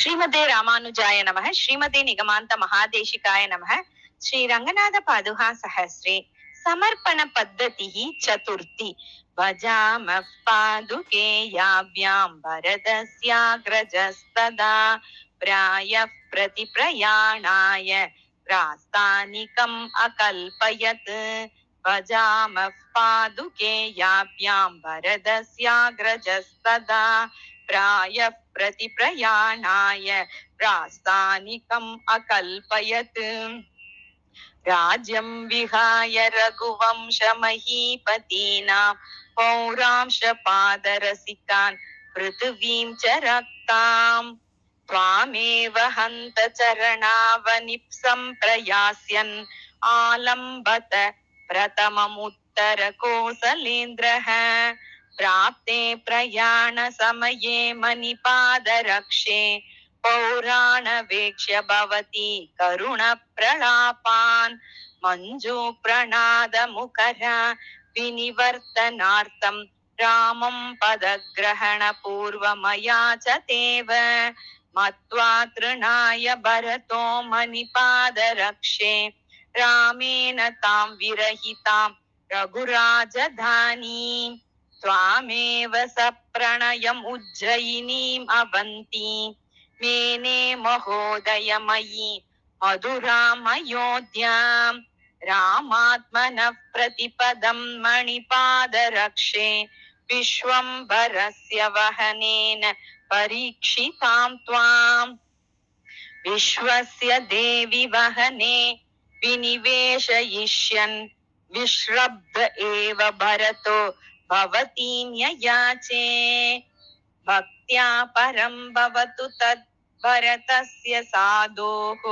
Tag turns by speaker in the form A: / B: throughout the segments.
A: श्रीमते रामानुजाय नमः। श्रीमते निगमान्त महादेशिकाय नमः। श्री रंगनाथ पादुका सहस्रे समर्पण पद्धतिः चतुर्थी। भजामः पादुके याभ्यां भरतस्याग्रजस्तदा प्रायः प्रतिप्रयाणाय प्रास्तानिकम् अकल्पयत्। भजामः पादुके याभ्यां भरतस्याग्रजस्तदा प्रायः प्रतिप्रयाणाय प्रास्तानिकम् अकल्पयत्। राज्यं विहाय रघुवंशमहीपतीनां पौरांशपादरसिकान् पृथिवीं च रक्ताम् त्वामेव हन्त चरणावनिप्सम्प्रयास्यन् आलम्बत प्रथममुत्तरकोसलेन्द्रः। प्राप्ते प्रयाणसमये मणिपादरक्षे पौराणवेक्ष्य भवती करुणप्रलापान् मञ्जूप्रणादमुखरा विनिवर्तनार्थं रामं पदग्रहणपूर्वमया च तेव मत्वा तृणाय भरतो मणिपादरक्षे रामेण तां विरहितां रघुराजधानीं त्वामेव सप्रणयम् उज्जयिनीम् अवन्तीं मेने महोदयमयी मधुरामयोध्याम् रामात्मनः प्रतिपदं मणिपादरक्षे विश्वम्भरस्य वहनेन परीक्षितां त्वाम् विश्वस्य देवि वहने विनिवेशयिष्यन् विश्रब्ध एव भरतो भवतीं ययाचे भक्त्या परं भवतु तद् भरतस्य साधोः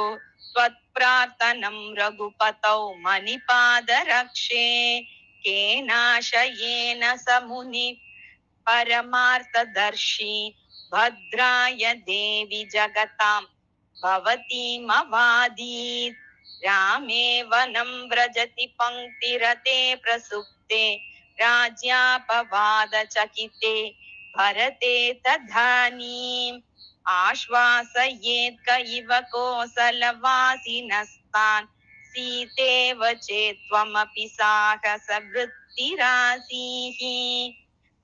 A: त्वत्प्रार्थनं रघुपतौ मणिपादरक्षे केनाशयेन स मुनिः परमार्थदर्शी भद्राय देवि जगतां भवतीमवादीत्। रामे वनं व्रजति पङ्क्तिरते प्रसुप्ते राज्यापवादचकिते भरते तदानीम् आश्वासयेत् क इव कोसलवासिनस्तान् सीतेव चेत्त्वमपि साहसवृत्तिरासीः।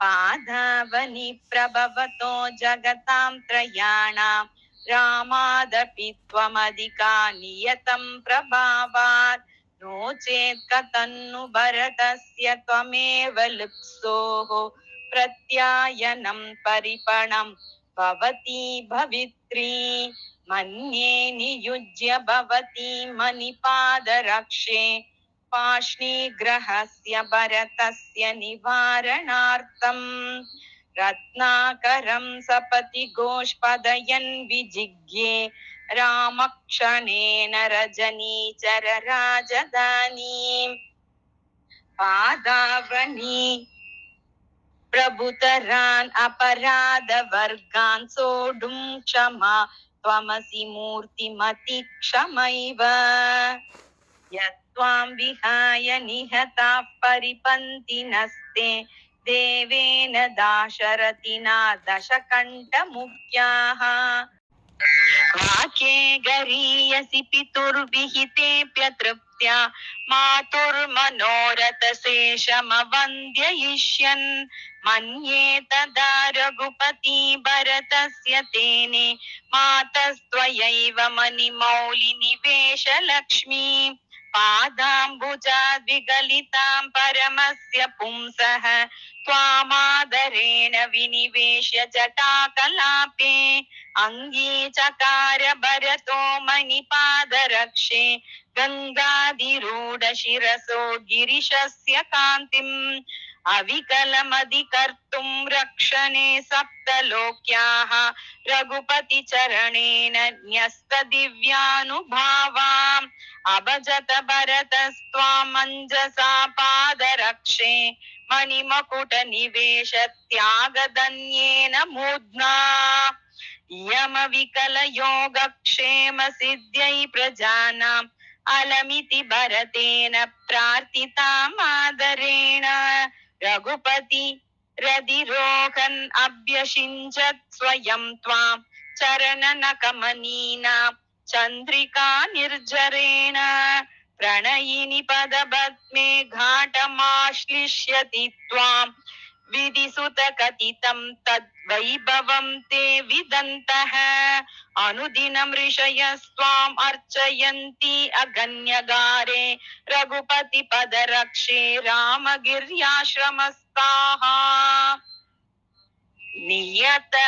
A: पादावनि प्रभवतो जगतां त्रयाणां रामादपि त्वमधिका नियतं प्रभावात् नो चेत् कथन्नु भरतस्य त्वमेव लुप्सोः प्रत्यायनं परिपणं भवती भवित्री मन्ये नियुज्य भवती मणिपादरक्षे पाष्णीग्रहस्य भरतस्य निवारणार्थं रत्नाकरं सपति गोष्पदयन् विजिज्ञे रामक्षणेन रजनीचर राजधानीं पादावनी प्रभुतरान् अपराधवर्गान् सोढुं क्षमा त्वमसि मूर्तिमति क्षमैव यत्त्वां विहाय निहताः परिपन्तिनस्ते देवेन दाशरथिना दशकण्ठमुख्याः वाक्ये गरीयसि पितुर्विहितेऽप्यतृप्त्या मातुर्मनोरथशेषमवन्द्ययिष्यन् मन्ये तदा रघुपति भरतस्य तेने मातस्त्वयैव मणिमौलिनिवेशलक्ष्मी पादाम्बुजाद् विगलितां परमस्य पुंसः त्वामादरेण विनिवेश्य जटाकलापे अङ्गीचकार भरतो मणिपादरक्षे गङ्गाधिरूढ शिरसो गिरिशस्य कान्तिम् अविकलमधिकर्तुं रक्षणे सप्तलोक्याः रघुपति चरणेन न्यस्तदिव्यानुभावाम् अभजत भरतस्त्वामञ्जसा पादरक्षे मणिमकुट निवेश त्यागदन्येन मूर्ध्ना यमविकल योगक्षेम सिद्ध्यै प्रजानाम् अलमिति भरतेन प्रार्थितामादरेण रघुपति रदिरोहन् अभ्यषिञ्चत् स्वयं त्वां चरणनकमनीना चन्द्रिका निर्जरेण प्रणयिनि पदपद्मे घाटमाश्लिष्यति त्वां विधिसुत कथितं तद्वैभवं ते विदन्तः अनुदिनं ऋषयस्त्वाम् अर्चयन्ति अगण्यगारे रघुपति पदरक्षे रामगिर्याश्रमस्ताः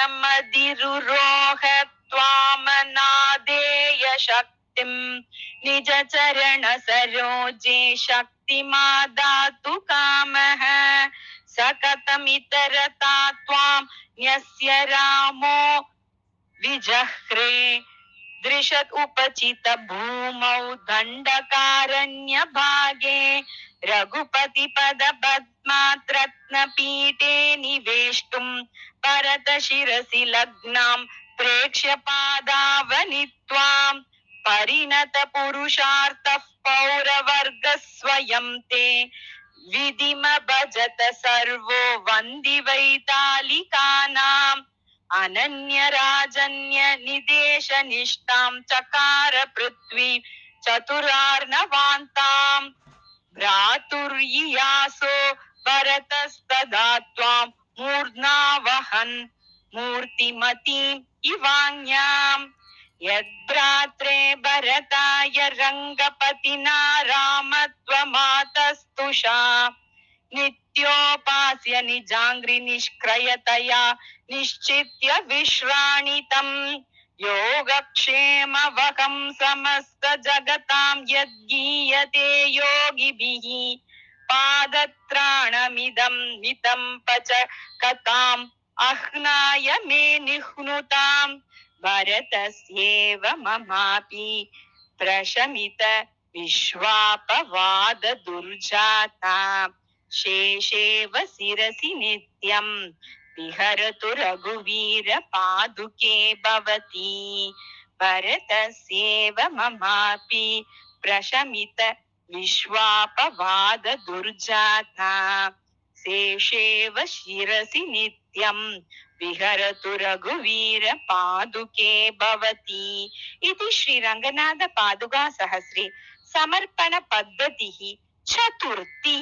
A: नियतमधिरुरोह त्वामनादेय शक्तिं निज चरण सरोजे शक्तिमादातु कामः सकतमितरता त्वां न्यस्य रामो विजह्रे दृशत् उपचित भूमौ दण्डकारण्य भागे रघुपति पद पद्मात् रत्नपीठे निवेष्टुं भरत शिरसि लग्नां प्रेक्ष्य पादावनि त्वां परिणत पुरुषार्थः पौरवर्गः स्वयं ते विधिम भजत सर्वो वन्दि वैतालिकानाम् अनन्य राजन्य निदेश निष्ठां चकार पृथ्वी चतुरार्णवान्तां भ्रातुर्यियासो भरतस्तदा त्वां मूर्ध्नावहन् मूर्तिमतीम् इवान्याम् यद्भ्रात्रे भरताय रङ्गपतिना रामत्वमातस्तुषा नित्योपास्य निजाङ्घ्रि निष्क्रयतया निश्चित्य विश्राणितम् योगक्षेमवहं समस्त जगतां यद्गीयते योगिभिः पादत्राणमिदं मितं पच कथाम् अह्नाय मे निह्नुताम् भरतस्येव ममापि प्रशमित विश्वापवाद दुर्जाता शेषेव शिरसि नित्यं विहरतु रघुवीर पादुके भवती भरतस्येव ममापि प्रशमित विश्वापवाद दुर्जाता शेषेव शिरसि नित्यं विहरतु रघुवीर पादुके भवती इति श्री रंगनाथ पादुका सहस्रे समर्पण पद्धतिः चतुर्थी।